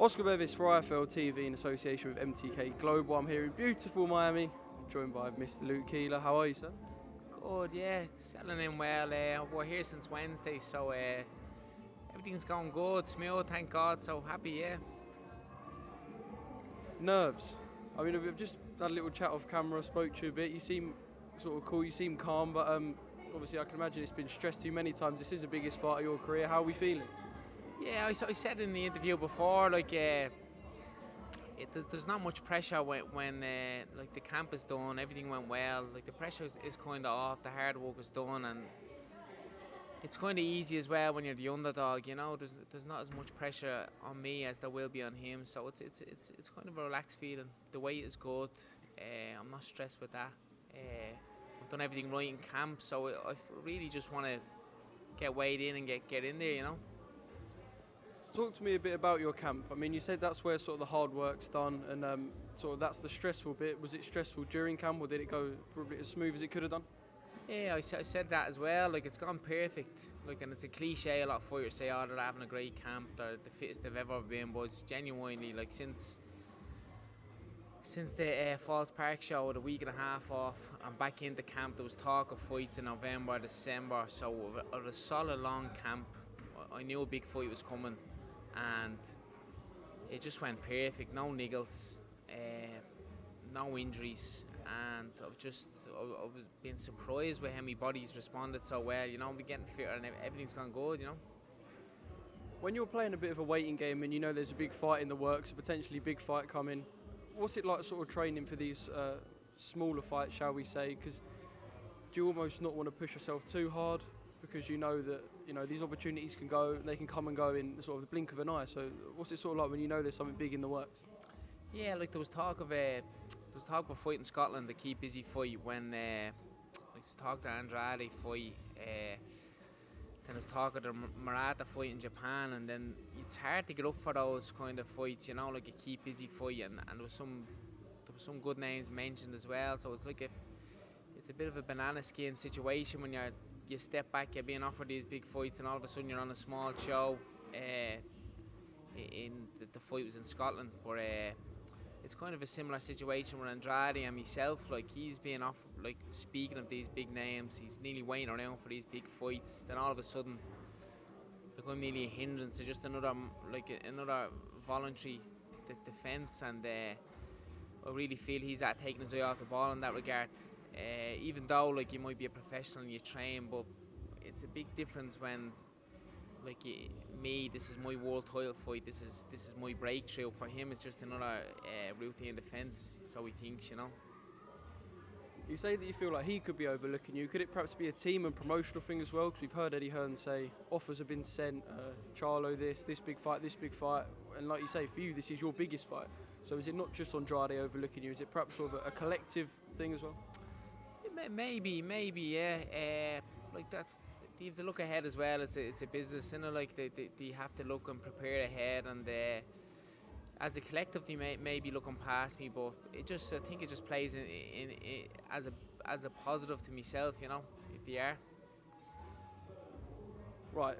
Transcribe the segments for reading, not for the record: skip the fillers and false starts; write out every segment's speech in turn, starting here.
Oscar BEVIS for IFL TV in association with MTK Global. I'm here in beautiful Miami, joined by Mr. Luke Keeler. How are you, sir? Good, yeah, settling in well. We're here since Wednesday, so everything's going good, smooth, thank God, so happy, yeah. Nerves. I mean, we've just had a little chat off camera, spoke to you a bit. You seem sort of cool, you seem calm, but obviously I can imagine it's been stressed to you many times. This is the biggest fight of your career. How are we feeling? Yeah, I said in the interview before, like, there's not much pressure when like the camp is done, everything went well. Like the pressure is kind of off, the hard work is done, and it's kind of easy as well when you're the underdog. You know, there's not as much pressure on me as there will be on him. So it's kind of a relaxed feeling. The weight is good. I'm not stressed with that. I've done everything right in camp, so I really just want to get weighed in and get in there. You know. Talk to me a bit about your camp. I mean, you said that's where sort of the hard work's done, and sort of that's the stressful bit. Was it stressful during camp, or did it go probably as smooth as it could have done? Yeah, I said that as well. Like, it's gone perfect. Like, and it's a cliche. A lot of fighters say, "Oh, they're having a great camp. They're the fittest they've ever been." But it's genuinely, like, since the Falls Park show, the week and a half off, I'm back into camp. There was talk of fights in November, December. So it was a solid long camp. I knew a big fight was coming. And it just went perfect, no niggles, no injuries, and I was being surprised with how my body's responded so well. You know, we're getting fitter and everything's gone good. You know. When you're playing a bit of a waiting game and you know there's a big fight in the works, a potentially big fight coming, what's it like sort of training for these smaller fights, shall we say? Because do you almost not want to push yourself too hard? Because you know that these opportunities they can come and go in sort of the blink of an eye. So what's it sort of like when you know there's something big in the works? Yeah, like there was talk of a fight in Scotland, the Keep Busy fight, when there was talk to Andrade fight. Then there was talk of the Murata fight in Japan, and then it's hard to get up for those kind of fights, like a Keep Busy fight, and there was some good names mentioned as well. So it's like it's a bit of a banana skin situation when you step back, you're being offered these big fights, and all of a sudden you're on a small show. The fight was in Scotland, but it's kind of a similar situation with Andrade and myself. Like, he's being offered, like, speaking of these big names, he's nearly waiting around for these big fights. Then all of a sudden, become nearly a hindrance to just another voluntary defence, and I really feel he's taking his eye off the ball in that regard. Even though, like, you might be a professional and you train, but it's a big difference when, like, this is my world title fight, this is my breakthrough. For him, it's just another routine defence, so he thinks, You say that you feel like he could be overlooking you. Could it perhaps be a team and promotional thing as well? Because we've heard Eddie Hearn say offers have been sent, Charlo this big fight, and like you say, for you, this is your biggest fight. So is it not just Andrade overlooking you? Is it perhaps sort of a collective thing as well? Maybe, yeah. Like that, you have to look ahead as well. It's a business, like they have to look and prepare ahead. And as a collective, they may be looking past me, but I think it just plays in as a positive to myself, if they are. Right.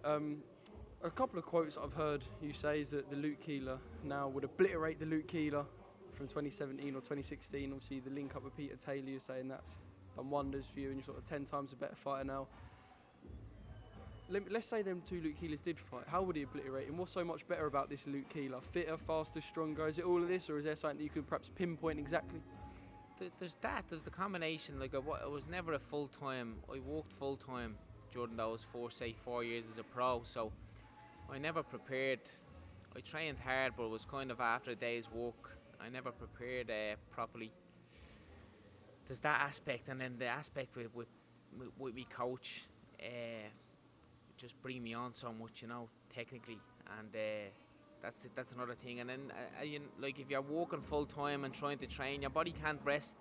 A couple of quotes I've heard you say is that the Luke Keeler now would obliterate the Luke Keeler from 2017 or 2016. Obviously, the link up with Peter Taylor, you're saying that's done wonders for you and you're sort of 10 times a better fighter now. Let's say them two Luke Keelers did fight. How would he obliterate him? What's so much better about this Luke Keeler? Fitter, faster, stronger? Is it all of this, or is there something that you could perhaps pinpoint exactly? There's the combination. Like, I was never a full-time. I worked full-time during those 4 years as a pro, so I never prepared. I trained hard, but it was kind of after a day's work. I never prepared properly. There's that aspect, and then the aspect with me coach, just bring me on so much, technically, and that's another thing. And then like, if you're working full time and trying to train, your body can't rest.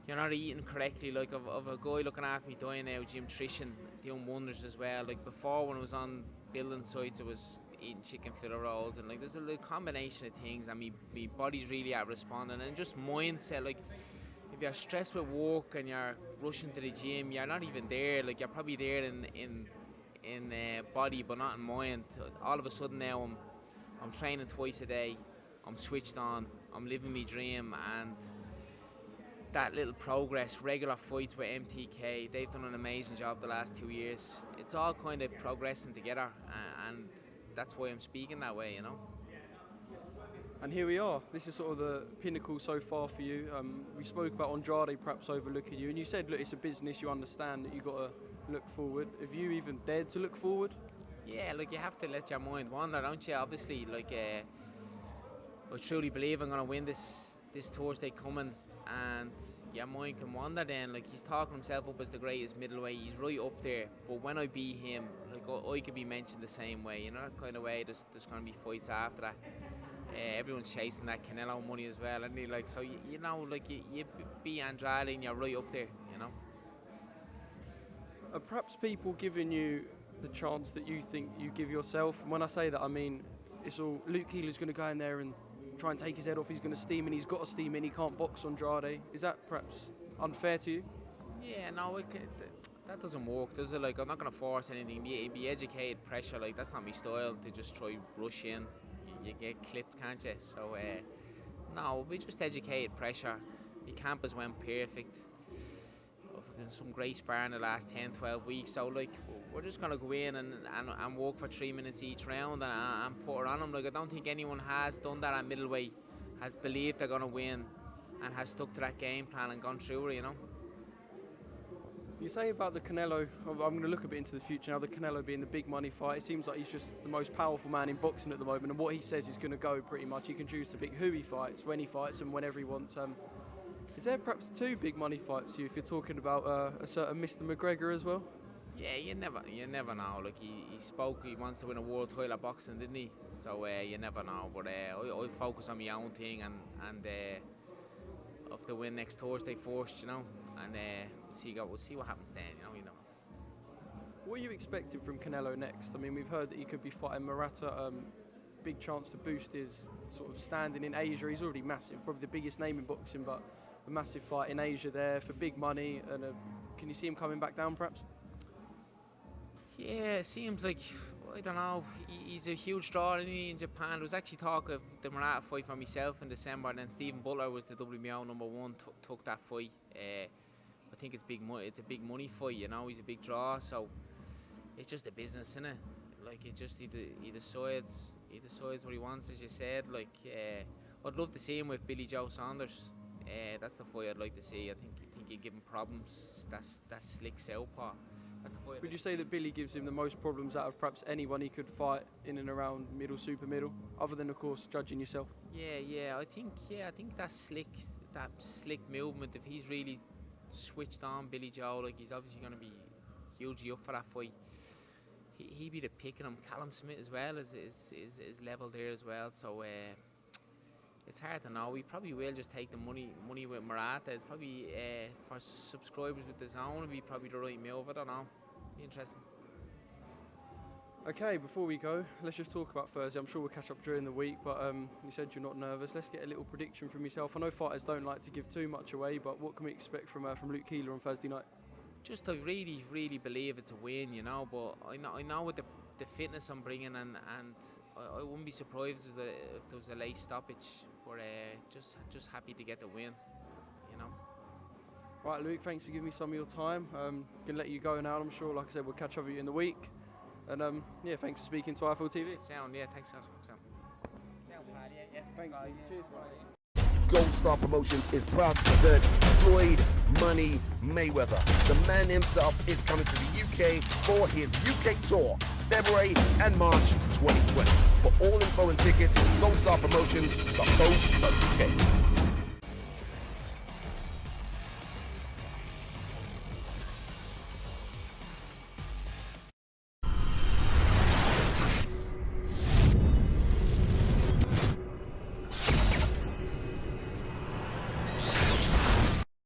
You're not eating correctly. Like, of a guy looking after me dying now, gym nutrition doing wonders as well. Like, before, when I was on building sites, I was eating chicken fillet rolls, and like, there's a combination of things, and my body's really at responding, and just mindset. Like, if you're stressed with work and you're rushing to the gym, you're not even there. Like, you're probably there in body, but not in mind. All of a sudden now I'm training twice a day, I'm switched on, I'm living my dream, and that little progress, regular fights with MTK, they've done an amazing job the last 2 years. It's all kind of progressing together, and that's why I'm speaking that way, you know. And here we are. This is sort of the pinnacle so far for you. We spoke about Andrade perhaps overlooking you, and you said, look, it's a business, you understand that you've got to look forward. Have you even dared to look forward? Yeah, like, you have to let your mind wander, don't you? Obviously, like, I truly believe I'm going to win this Thursday coming, and your mind can wander then. Like, he's talking himself up as the greatest middleweight, he's right up there, but when I beat him, like, I could be mentioned the same way, you know, that kind of way. There's going to be fights after that. Everyone's chasing that Canelo money as well, and like, so you know, like, you beat Andrade and you're right up there, you know. Are perhaps people giving you the chance that you think you give yourself? And when I say that, I mean it's all Luke Keeler's going to go in there and try and take his head off. He's going to steam in. He's got to steam in. He can't box Andrade. Is that perhaps unfair to you? Yeah, no, that doesn't work, does it? Like, I'm not going to force anything. Be educated pressure. Like, that's not my style to just try rush in. You get clipped, can't you? So no, we just educated pressure. The camp has went perfect. I've been some great sparring the last 10-12 weeks, so like, we're just going to go in and work for 3 minutes each round and put it on them. Like, I don't think anyone has done that at middleweight, has believed they're going to win and has stuck to that game plan and gone through it, you know. You say about the Canelo, I'm going to look a bit into the future now, the Canelo being the big money fight. It seems like he's just the most powerful man in boxing at the moment, and what he says is going to go pretty much. He can choose to pick who he fights, when he fights, and whenever he wants. Is there perhaps 2 big money fights for you if you're talking about a certain Mr. McGregor as well? Yeah, you never know. Like, he spoke, he wants to win a world title at boxing, didn't he? So you never know. But I'll focus on my own thing and of the win next Thursday first, you know, and we'll see what happens then, you know. What are you expecting from Canelo next? I mean, we've heard that he could be fighting Murata. Big chance to boost his sort of standing in Asia. He's already massive, probably the biggest name in boxing, but a massive fight in Asia there for big money. And can you see him coming back down, perhaps? Yeah, it seems like, I don't know, he's a huge draw in Japan. There was actually talk of the Murata fight for myself in December, and then Stephen Butler was the WBO #1, took that fight. I think it's a big money fight, you know. He's a big draw, so it's just a business, isn't it? Like, it just he decides what he wants, as you said. Like, I'd love to see him with Billy Joe Saunders. That's the fight I'd like to see. I think he'd give him problems. That's slick southpaw. Would you say that Billy gives him the most problems out of perhaps anyone he could fight in and around middle, super middle, other than, of course, judging yourself? Yeah. I think that slick movement. If he's really switched on Billy Joe, like, he's obviously going to be hugely up for that fight. He'd be the pick of him. Callum Smith as well is level there as well. So it's hard to know. We probably will just take the money with Murata. It's probably for subscribers with the zone, it'd be probably the right move. I don't know. Be interesting. Okay, before we go, let's just talk about Thursday. I'm sure we'll catch up during the week, but you said you're not nervous. Let's get a little prediction from yourself. I know fighters don't like to give too much away, but what can we expect from Luke Keeler on Thursday night? Just, I really, really believe it's a win, you know. But I know with the fitness I'm bringing, and I wouldn't be surprised if there was a late stoppage. But just happy to get the win, you know. Right, Luke, thanks for giving me some of your time. Gonna let you go now. I'm sure, like I said, we'll catch up with you in the week. And yeah, thanks for speaking to IFL TV. Sound, yeah, thanks, Sound. Sound, yeah. Thanks, cheers, Gold Star Promotions is proud to present Floyd Money Mayweather. The man himself is coming to the UK for his UK tour, February and March 2020. For all info and tickets, goldstarpromotions.co.uk.